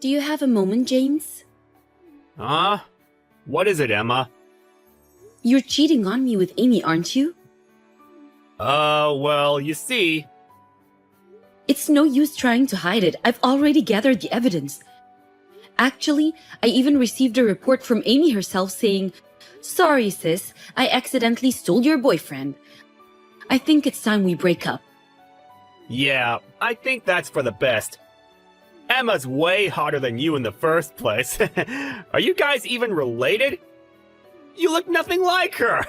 Do you have a moment, James? Huh? What is it, Emma? You're cheating on me with Amy, aren't you? Well, you see... It's no use trying to hide it. I've already gathered the evidence. Actually, I even received a report from Amy herself saying, "Sorry, sis, I accidentally stole your boyfriend. I think it's time we break up." Yeah, I think that's for the best. Emma's way hotter than you in the first place. Are you guys even related? You look nothing like her!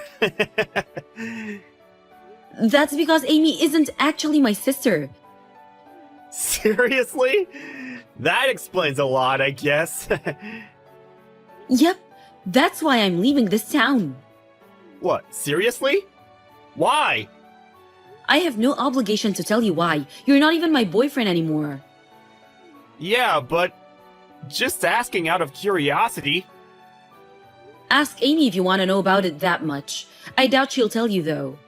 That's because Amy isn't actually my sister. Seriously? That explains a lot, I guess. Yep, that's why I'm leaving this town. What, seriously? Why? I have no obligation to tell you why. You're not even my boyfriend anymore. Yeah, but... just asking out of curiosity. Ask Amy if you want to know about it that much. I doubt she'll tell you, though.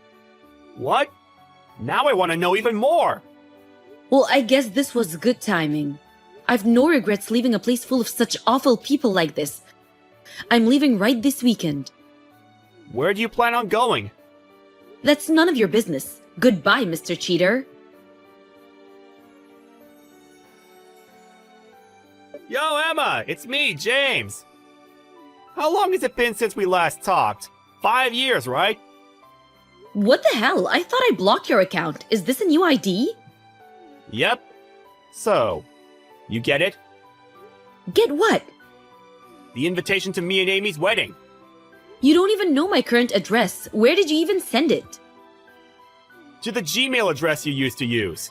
What? Now I want to know even more! Well, I guess this was good timing. I've no regrets leaving a place full of such awful people like this. I'm leaving right this weekend. Where do you plan on going? That's none of your business. Goodbye, Mr. Cheater. Yo, Emma! It's me, James! How long has it been since we last talked? 5 years, right? What the hell? I thought I blocked your account. Is this a new ID? Yep. So, you get it? Get what? The invitation to me and Amy's wedding. You don't even know my current address. Where did you even send it? To the Gmail address you used to use.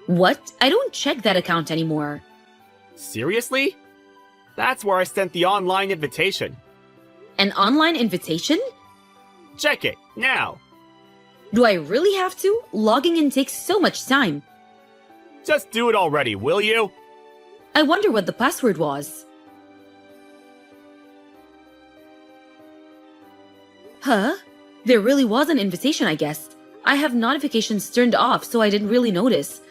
What? I don't check that account anymore. Seriously? That's where I sent the online invitation. An online invitation? Check it, now. Do I really have to? Logging in takes so much time. Just do it already, will you? I wonder what the password was. Huh? There really was an invitation, I guess. I have notifications turned off, so I didn't really notice.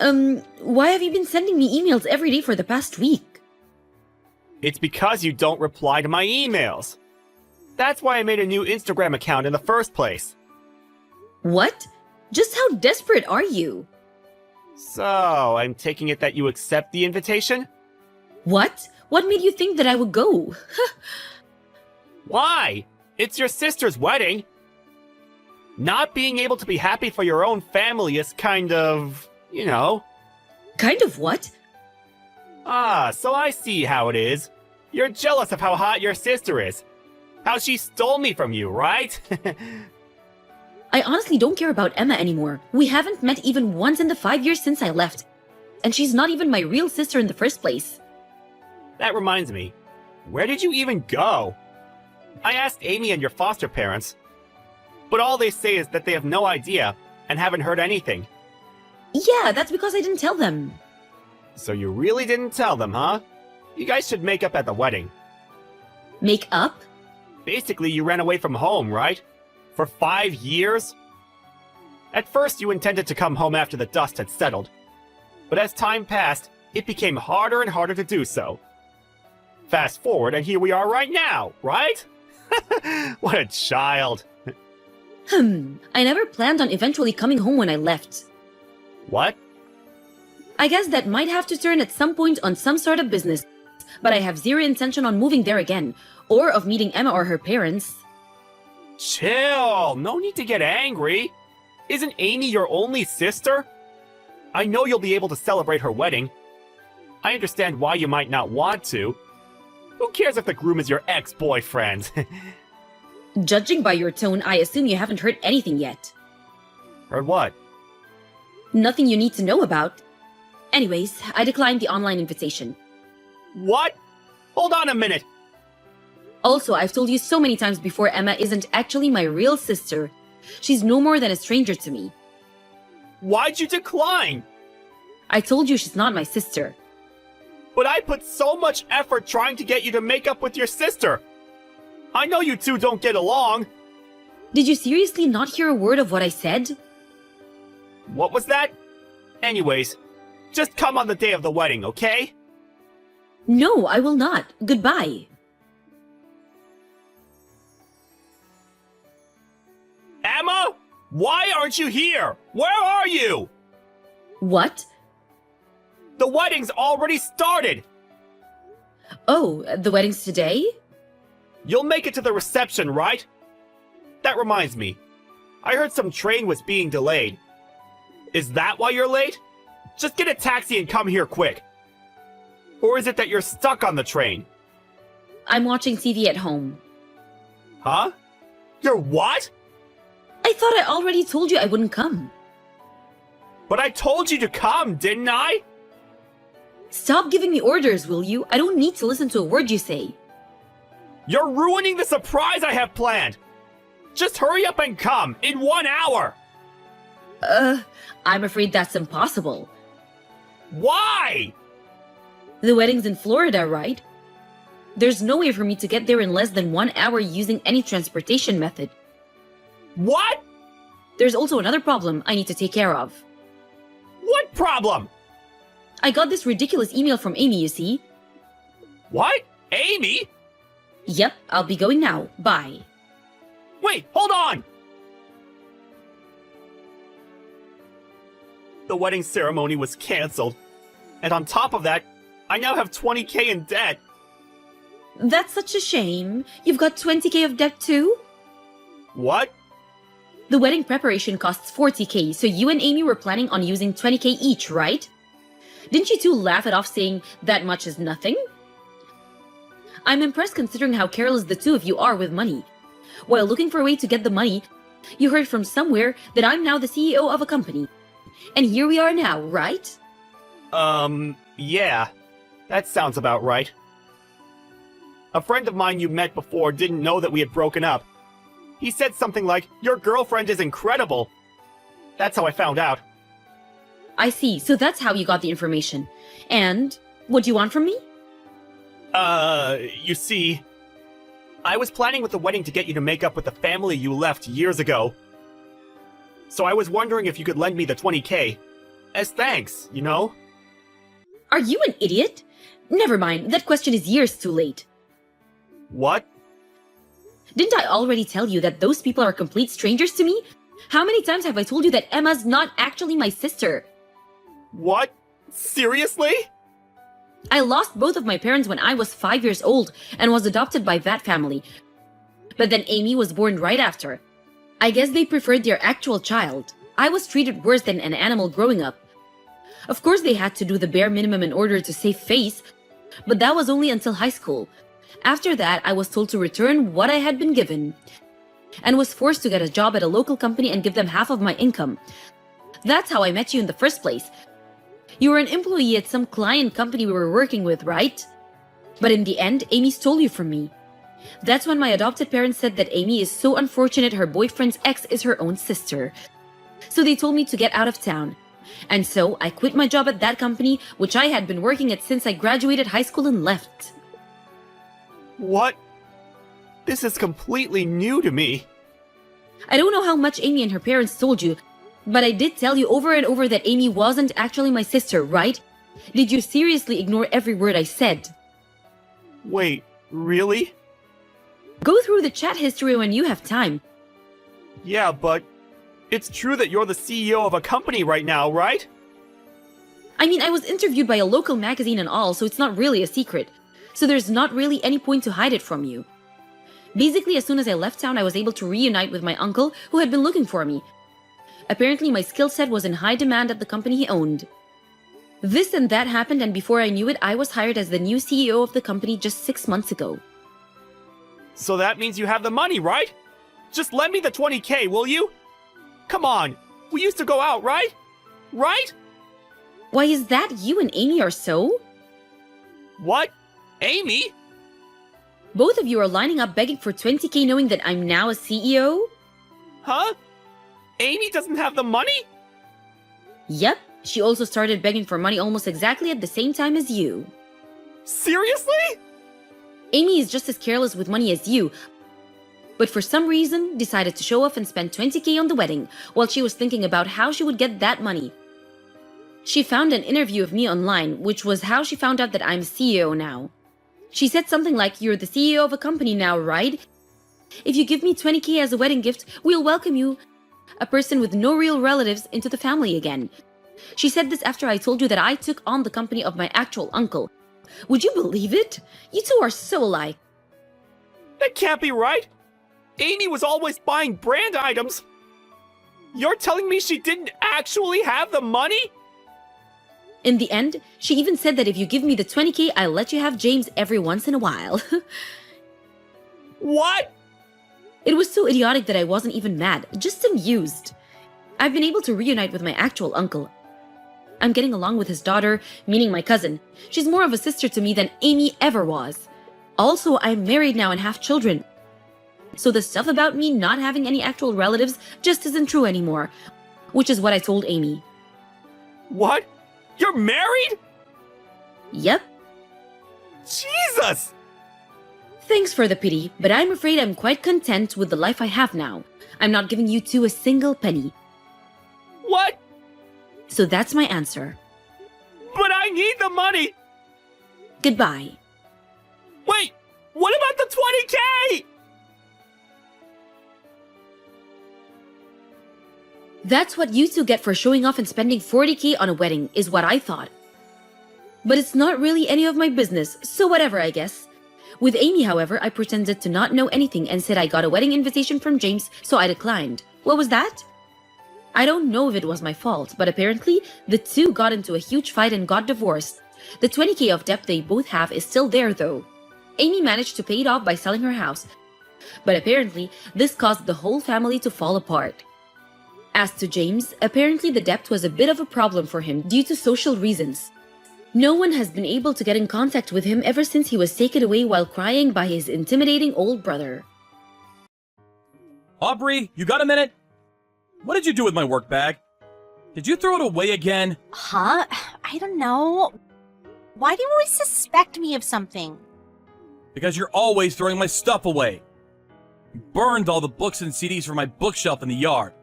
Why have you been sending me emails every day for the past week? It's because you don't reply to my emails. That's why I made a new Instagram account in the first place. What? Just how desperate are you? So, I'm taking it that you accept the invitation? What? What made you think that I would go? Why? It's your sister's wedding. Not being able to be happy for your own family is kind of, you know. Kind of what? Ah, so I see how it is. You're jealous of how hot your sister is. How she stole me from you, right? I honestly don't care about Emma anymore. We haven't met even once in the 5 years since I left. And she's not even my real sister in the first place. That reminds me. Where did you even go? I asked Amy and your foster parents. But all they say is that they have no idea and haven't heard anything. Yeah, that's because I didn't tell them. So you really didn't tell them, huh? You guys should make up at the wedding. Make up? Basically, you ran away from home, right? For 5 years? At first, you intended to come home after the dust had settled. But as time passed, it became harder and harder to do so. Fast forward, and here we are right now, right? What a child. I never planned on eventually coming home when I left. What? I guess that might have to turn at some point on some sort of business. But I have zero intention on moving there again, or of meeting Emma or her parents. Chill! No need to get angry. Isn't Amy your only sister? I know you'll be able to celebrate her wedding. I understand why you might not want to. Who cares if the groom is your ex-boyfriend? Judging by your tone, I assume you haven't heard anything yet. Heard what? Nothing you need to know about. Anyways, I declined the online invitation. What? Hold on a minute. Also, I've told you so many times before Emma isn't actually my real sister. She's no more than a stranger to me. Why'd you decline? I told you she's not my sister. But I put so much effort trying to get you to make up with your sister. I know you two don't get along. Did you seriously not hear a word of what I said? What was that? Anyways, just come on the day of the wedding, okay? No, I will not. Goodbye. Emma? Why aren't you here? Where are you? What? The wedding's already started! Oh, the wedding's today? You'll make it to the reception, right? That reminds me. I heard some train was being delayed. Is that why you're late? Just get a taxi and come here quick. Or is it that you're stuck on the train? I'm watching TV at home. Huh? You're what? I thought I already told you I wouldn't come. But I told you to come, didn't I? Stop giving me orders, will you? I don't need to listen to a word you say. You're ruining the surprise I have planned. Just hurry up and come in 1 hour. I'm afraid that's impossible. Why? The wedding's in Florida, right? There's no way for me to get there in less than 1 hour using any transportation method. What? There's also another problem I need to take care of. What problem? I got this ridiculous email from Amy, you see. What? Amy? Yep, I'll be going now. Bye. Wait, hold on! The wedding ceremony was cancelled. And on top of that, I now have 20K in debt. That's such a shame. You've got 20K of debt too? What? The wedding preparation costs 40K, so you and Amy were planning on using 20K each, right? Didn't you two laugh it off saying that much is nothing? I'm impressed considering how careless the two of you are with money. While looking for a way to get the money, you heard from somewhere that I'm now the CEO of a company. And here we are now, right? Yeah. That sounds about right. A friend of mine you met before didn't know that we had broken up. He said something like, "Your girlfriend is incredible." That's how I found out. I see, so that's how you got the information. And what do you want from me? You see, I was planning with the wedding to get you to make up with the family you left years ago. So I was wondering if you could lend me the 20K. As thanks, you know? Are you an idiot? Never mind, that question is years too late. What? Didn't I already tell you that those people are complete strangers to me? How many times have I told you that Emma's not actually my sister? What? Seriously? I lost both of my parents when I was 5 years old and was adopted by that family. But then Amy was born right after. I guess they preferred their actual child. I was treated worse than an animal growing up. Of course they had to do the bare minimum in order to save face, but that was only until high school. After that, I was told to return what I had been given, and was forced to get a job at a local company and give them half of my income. That's how I met you in the first place. You were an employee at some client company we were working with, right? But in the end, Amy stole you from me. That's when my adopted parents said that Amy is so unfortunate her boyfriend's ex is her own sister. So they told me to get out of town. And so I quit my job at that company, which I had been working at since I graduated high school and left. What? This is completely new to me. I don't know how much Amy and her parents told you, but I did tell you over and over that Amy wasn't actually my sister, right? Did you seriously ignore every word I said? Wait, really? Go through the chat history when you have time. Yeah, but it's true that you're the CEO of a company right now, right? I mean, I was interviewed by a local magazine and all, so it's not really a secret. So there's not really any point to hide it from you. Basically, as soon as I left town, I was able to reunite with my uncle, who had been looking for me. Apparently, my skill set was in high demand at the company he owned. This and that happened, and before I knew it, I was hired as the new CEO of the company just 6 months ago. So that means you have the money, right? Just lend me the 20K, will you? Come on, we used to go out, right? Right? Why is that you and Amy are so? What? Amy? Both of you are lining up begging for 20K knowing that I'm now a CEO? Huh? Amy doesn't have the money? Yep, she also started begging for money almost exactly at the same time as you. Seriously? Amy is just as careless with money as you, but for some reason decided to show off and spend 20K on the wedding while she was thinking about how she would get that money. She found an interview of me online, which was how she found out that I'm CEO now. She said something like, "You're the CEO of a company now, right? If you give me 20K as a wedding gift, we'll welcome you, a person with no real relatives, into the family again." She said this after I told you that I took on the company of my actual uncle. Would you believe it? You two are so alike. That can't be right. Amy was always buying brand items. You're telling me she didn't actually have the money? In the end, she even said that if you give me the 20K, I'll let you have James every once in a while. What? It was so idiotic that I wasn't even mad, just amused. I've been able to reunite with my actual uncle. I'm getting along with his daughter, meaning my cousin. She's more of a sister to me than Amy ever was. Also, I'm married now and have children. So the stuff about me not having any actual relatives just isn't true anymore, which is what I told Amy. What? You're married? Yep. Jesus! Thanks for the pity, but I'm afraid I'm quite content with the life I have now. I'm not giving you two a single penny. What? So that's my answer. But I need the money! Goodbye. Wait! What about the 20K? That's what you two get for showing off and spending 40K on a wedding, is what I thought. But it's not really any of my business, so whatever, I guess. With Amy, however, I pretended to not know anything and said I got a wedding invitation from James, so I declined. What was that? I don't know if it was my fault, but apparently the two got into a huge fight and got divorced. The 20K of debt they both have is still there though. Amy managed to pay it off by selling her house, but apparently this caused the whole family to fall apart. As to James, apparently the debt was a bit of a problem for him due to social reasons. No one has been able to get in contact with him ever since he was taken away while crying by his intimidating old brother. Aubrey, you got a minute? What did you do with my work bag? Did you throw it away again? Huh? I don't know. Why do you always suspect me of something? Because you're always throwing my stuff away. You burned all the books and CDs from my bookshelf in the yard.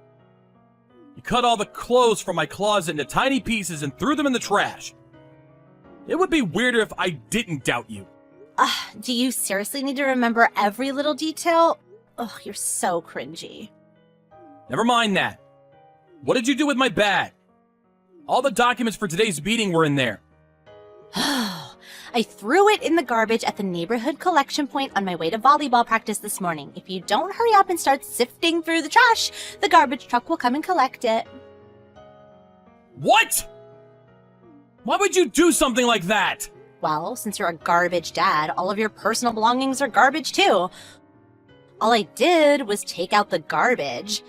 You cut all the clothes from my closet into tiny pieces and threw them in the trash. It would be weirder if I didn't doubt you. Do you seriously need to remember every little detail? Ugh, you're so cringy. Never mind that. What did you do with my bag? All the documents for today's meeting were in there. I threw it in the garbage at the neighborhood collection point on my way to volleyball practice this morning. If you don't hurry up and start sifting through the trash, the garbage truck will come and collect it. What? Why would you do something like that? Well, since you're a garbage dad, all of your personal belongings are garbage too. All I did was take out the garbage.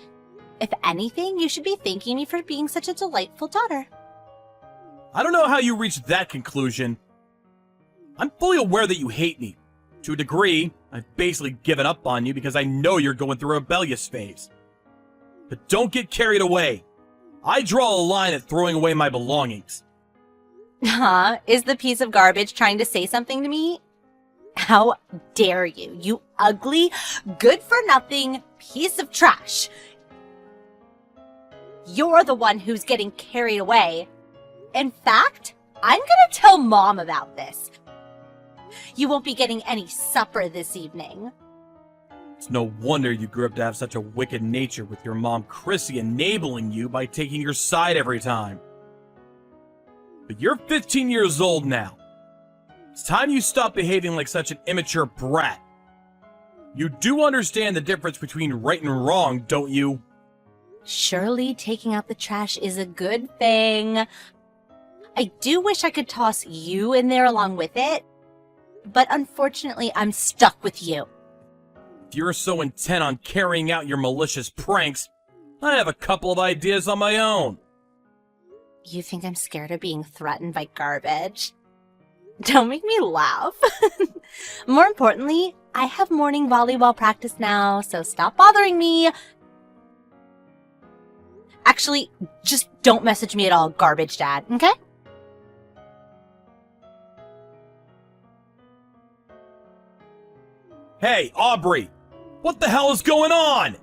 If anything, you should be thanking me for being such a delightful daughter. I don't know how you reached that conclusion. I'm fully aware that you hate me. To a degree, I've basically given up on you because I know you're going through a rebellious phase. But don't get carried away. I draw a line at throwing away my belongings. Huh? Is the piece of garbage trying to say something to me? How dare you, you ugly, good-for-nothing piece of trash. You're the one who's getting carried away. In fact, I'm gonna tell Mom about this. You won't be getting any supper this evening. It's no wonder you grew up to have such a wicked nature with your mom Chrissy enabling you by taking your side every time. But you're 15 years old now. It's time you stop behaving like such an immature brat. You do understand the difference between right and wrong, don't you? Surely taking out the trash is a good thing. I do wish I could toss you in there along with it, but unfortunately I'm stuck with you. If you're so intent on carrying out your malicious pranks, I have a couple of ideas on my own. You think I'm scared of being threatened by garbage? Don't make me laugh. More importantly, I have morning volleyball practice now, so stop bothering me. Actually, just don't message me at all, garbage dad, okay? Hey, Aubrey! What the hell is going on?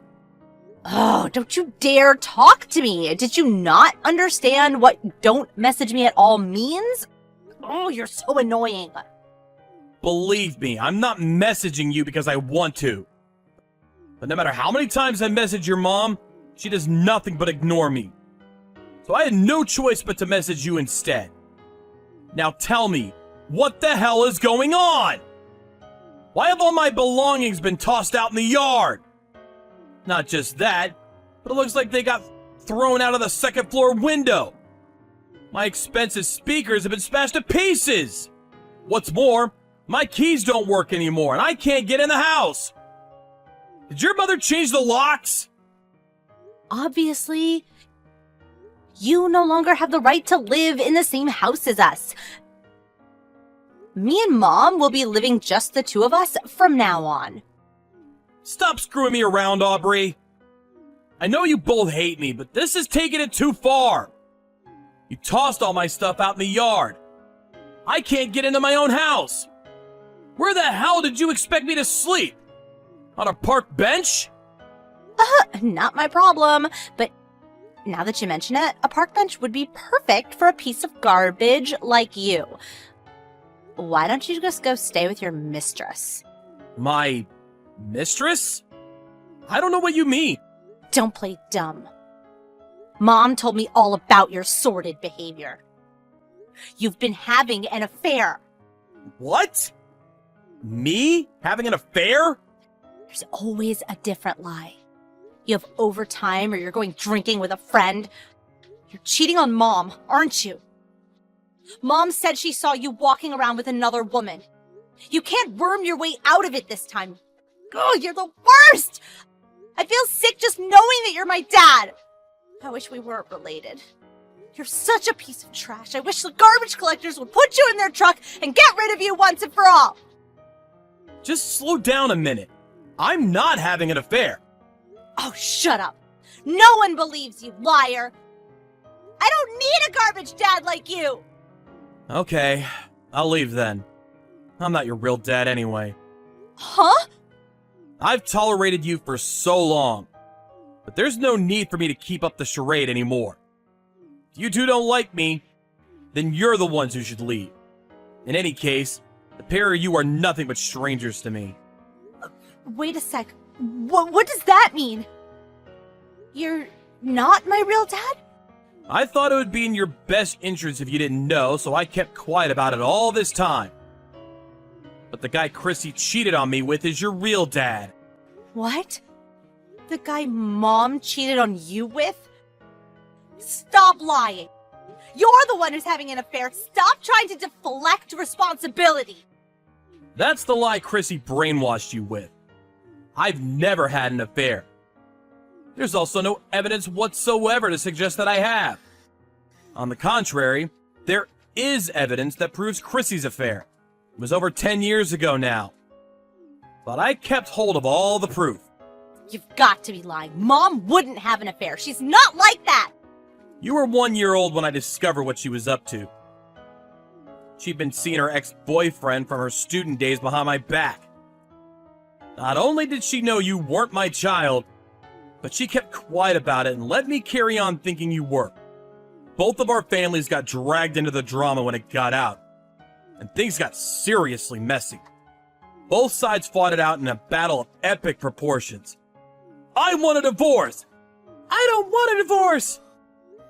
Oh, don't you dare talk to me! Did you not understand what "don't message me at all" means? Oh, you're so annoying. Believe me, I'm not messaging you because I want to. But no matter how many times I message your mom, she does nothing but ignore me. So I had no choice but to message you instead. Now tell me, what the hell is going on? Why have all my belongings been tossed out in the yard? Not just that, but it looks like they got thrown out of the second floor window. My expensive speakers have been smashed to pieces. What's more, my keys don't work anymore and I can't get in the house. Did your mother change the locks? Obviously, you no longer have the right to live in the same house as us. Me and Mom will be living just the two of us from now on. Stop screwing me around, Aubrey. I know you both hate me, but this is taking it too far. You tossed all my stuff out in the yard. I can't get into my own house. Where the hell did you expect me to sleep? On a park bench? Not my problem, but now that you mention it, a park bench would be perfect for a piece of garbage like you. Why don't you just go stay with your mistress? My mistress? I don't know what you mean. Don't play dumb. Mom told me all about your sordid behavior. You've been having an affair. What? Me? Having an affair? There's always a different lie. You have overtime or you're going drinking with a friend. You're cheating on Mom, aren't you? Mom said she saw you walking around with another woman. You can't worm your way out of it this time. Oh, you're the worst! I feel sick just knowing that you're my dad. I wish we weren't related. You're such a piece of trash. I wish the garbage collectors would put you in their truck and get rid of you once and for all. Just slow down a minute. I'm not having an affair. Oh, shut up. No one believes you, liar. I don't need a garbage dad like you. Okay, I'll leave then. I'm not your real dad anyway. Huh? I've tolerated you for so long, but there's no need for me to keep up the charade anymore. If you two don't like me, then you're the ones who should leave. In any case, the pair of you are nothing but strangers to me. Wait a sec. What does that mean? You're not my real dad? I thought it would be in your best interest if you didn't know, so I kept quiet about it all this time. But the guy Chrissy cheated on me with is your real dad. What? The guy Mom cheated on you with? Stop lying. You're the one who's having an affair. Stop trying to deflect responsibility. That's the lie Chrissy brainwashed you with. I've never had an affair. There's also no evidence whatsoever to suggest that I have. On the contrary, there is evidence that proves Chrissy's affair. It was over 10 years ago now. But I kept hold of all the proof. You've got to be lying. Mom wouldn't have an affair. She's not like that. You were 1 year old when I discovered what she was up to. She'd been seeing her ex-boyfriend from her student days behind my back. Not only did she know you weren't my child, but she kept quiet about it and let me carry on thinking you were. Both of our families got dragged into the drama when it got out, and things got seriously messy. Both sides fought it out in a battle of epic proportions. I want a divorce! I don't want a divorce!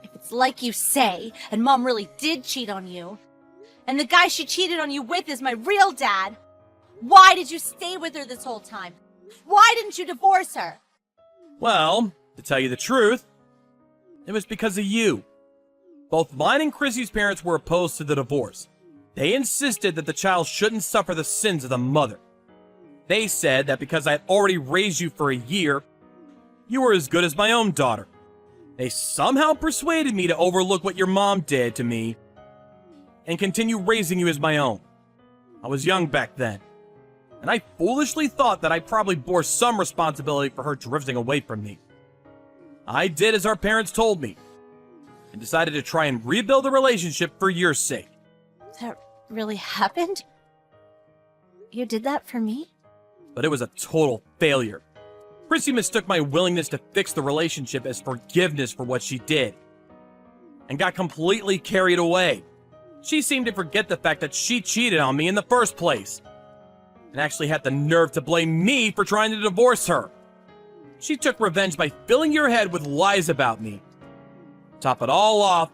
If it's like you say, and Mom really did cheat on you, and the guy she cheated on you with is my real dad, why did you stay with her this whole time? Why didn't you divorce her? Well, to tell you the truth, it was because of you. Both mine and Chrissy's parents were opposed to the divorce. They insisted that the child shouldn't suffer the sins of the mother. They said that because I had already raised you for a year, you were as good as my own daughter. They somehow persuaded me to overlook what your mom did to me and continue raising you as my own. I was young back then, and I foolishly thought that I probably bore some responsibility for her drifting away from me. I did as our parents told me, and decided to try and rebuild the relationship for your sake. That really happened? You did that for me? But it was a total failure. Chrissy mistook my willingness to fix the relationship as forgiveness for what she did, and got completely carried away. She seemed to forget the fact that she cheated on me in the first place, and actually had the nerve to blame me for trying to divorce her. She took revenge by filling your head with lies about me. Top it all off,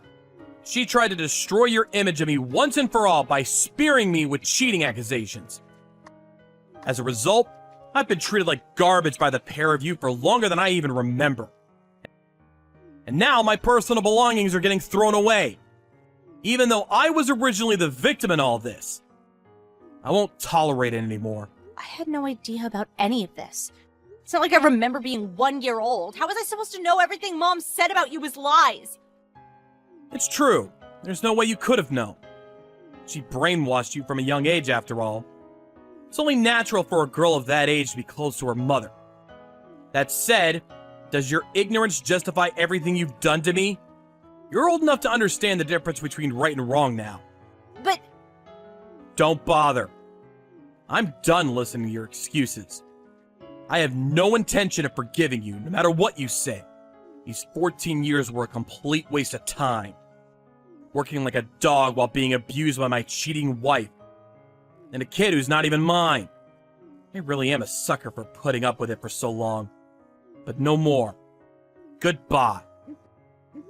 she tried to destroy your image of me once and for all by spearing me with cheating accusations. As a result, I've been treated like garbage by the pair of you for longer than I even remember. And now my personal belongings are getting thrown away, even though I was originally the victim in all this. I won't tolerate it anymore. I had no idea about any of this. It's not like I remember being 1 year old. How was I supposed to know everything Mom said about you was lies? It's true. There's no way you could have known. She brainwashed you from a young age, after all. It's only natural for a girl of that age to be close to her mother. That said, does your ignorance justify everything you've done to me? You're old enough to understand the difference between right and wrong now. But Don't bother. I'm done listening to your excuses. I have no intention of forgiving you, no matter what you say. These 14 years were a complete waste of time. Working like a dog while being abused by my cheating wife. And a kid who's not even mine. I really am a sucker for putting up with it for so long. But no more. Goodbye.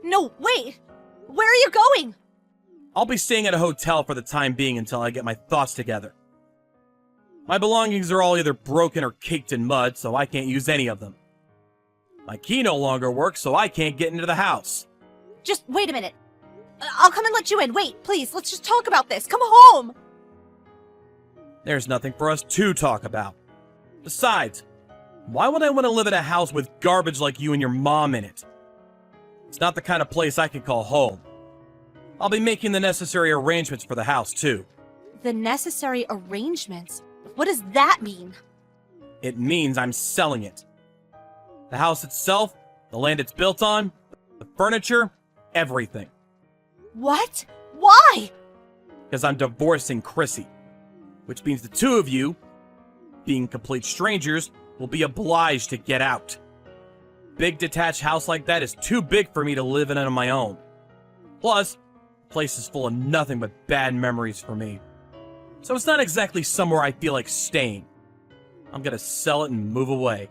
no, wait! Where are you going? I'll be staying at a hotel for the time being until I get my thoughts together. My belongings are all either broken or caked in mud, so I can't use any of them. My key no longer works, so I can't get into the house. Just wait a minute. I'll come and let you in. Wait, please, let's just talk about this. Come home! There's nothing for us to talk about. Besides, why would I want to live in a house with garbage like you and your mom in it? It's not the kind of place I can call home. I'll be making the necessary arrangements for the house, too. The necessary arrangements? What does that mean? It means I'm selling it. The house itself, the land it's built on, the furniture, everything. What? Why? Because I'm divorcing Chrissy. Which means the two of you, being complete strangers, will be obliged to get out. Big detached house like that is too big for me to live in on my own. Plus, the place is full of nothing but bad memories for me. So it's not exactly somewhere I feel like staying. I'm gonna sell it and move away.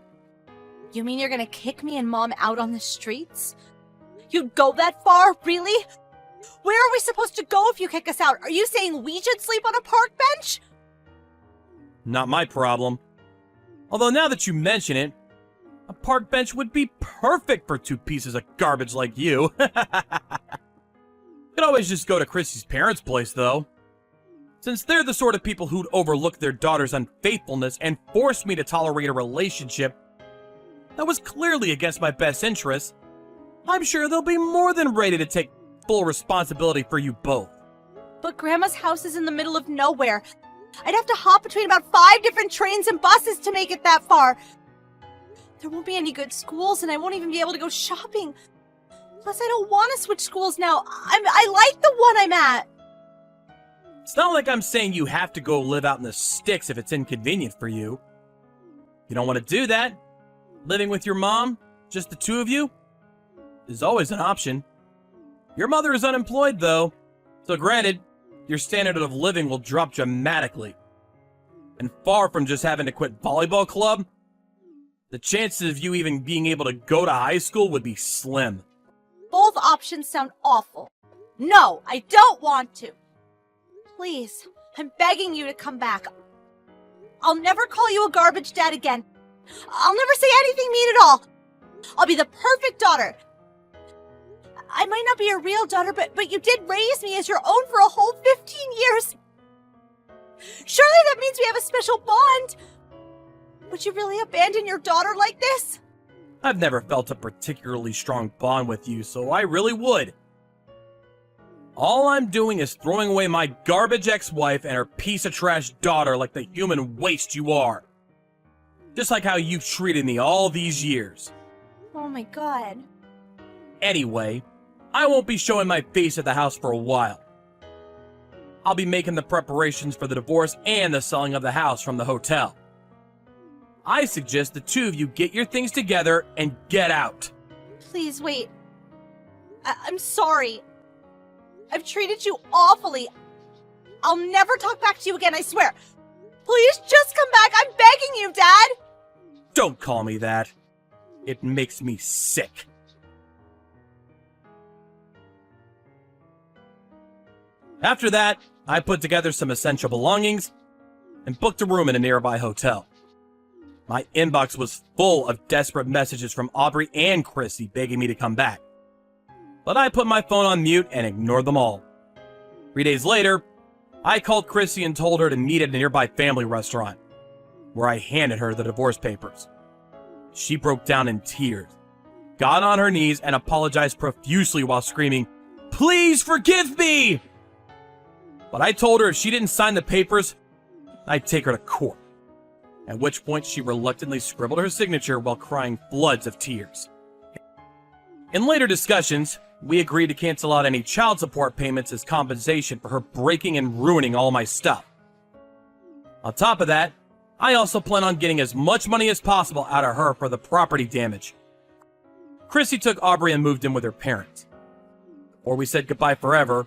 You mean you're gonna kick me and Mom out on the streets? You'd go that far? Really? Where are we supposed to go if you kick us out? Are you saying we should sleep on a park bench? Not my problem. Although now that you mention it, a park bench would be perfect for two pieces of garbage like you. Could always just go to Chrissy's parents' place, though. Since they're the sort of people who'd overlook their daughter's unfaithfulness and force me to tolerate a relationship that was clearly against my best interests, I'm sure they'll be more than ready to take full responsibility for you both. But Grandma's house is in the middle of nowhere. I'd have to hop between about 5 different trains and buses to make it that far. There won't be any good schools, and I won't even be able to go shopping. Plus, I don't want to switch schools now. I like the one I'm at. It's not like I'm saying you have to go live out in the sticks if it's inconvenient for you. You don't want to do that? Living with your mom, just the two of you, is always an option. Your mother is unemployed, though, so granted, your standard of living will drop dramatically. And far from just having to quit volleyball club, the chances of you even being able to go to high school would be slim. Both options sound awful. No, I don't want to. Please, I'm begging you to come back. I'll never call you a garbage dad again. I'll never say anything mean at all. I'll be the perfect daughter. I might not be your real daughter, but you did raise me as your own for a whole 15 years. Surely that means we have a special bond. Would you really abandon your daughter like this? I've never felt a particularly strong bond with you, so I really would. All I'm doing is throwing away my garbage ex-wife and her piece of trash daughter like the human waste you are. Just like how you've treated me all these years. Oh my god. Anyway, I won't be showing my face at the house for a while. I'll be making the preparations for the divorce and the selling of the house from the hotel. I suggest the two of you get your things together and get out. Please wait. I'm sorry. I've treated you awfully. I'll never talk back to you again, I swear. Please just come back. I'm begging you, Dad. Don't call me that. It makes me sick. After that, I put together some essential belongings and booked a room in a nearby hotel. My inbox was full of desperate messages from Aubrey and Chrissy begging me to come back. But I put my phone on mute and ignored them all. 3 days later, I called Chrissy and told her to meet at a nearby family restaurant, where I handed her the divorce papers. She broke down in tears, got on her knees, and apologized profusely while screaming, "Please forgive me!" But I told her if she didn't sign the papers, I'd take her to court. At which point she reluctantly scribbled her signature while crying floods of tears. In later discussions, we agreed to cancel out any child support payments as compensation for her breaking and ruining all my stuff. On top of that, I also plan on getting as much money as possible out of her for the property damage. Chrissy took Aubrey and moved in with her parents. Before we said goodbye forever,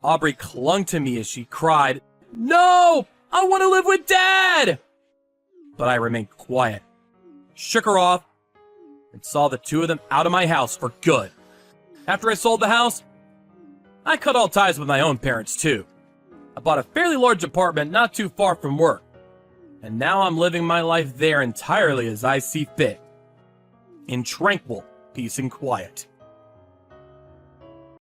Aubrey clung to me as she cried, "No! I want to live with Dad!" But I remained quiet, shook her off, and saw the two of them out of my house for good. After I sold the house, I cut all ties with my own parents too. I bought a fairly large apartment not too far from work, and now I'm living my life there entirely as I see fit, in tranquil peace and quiet.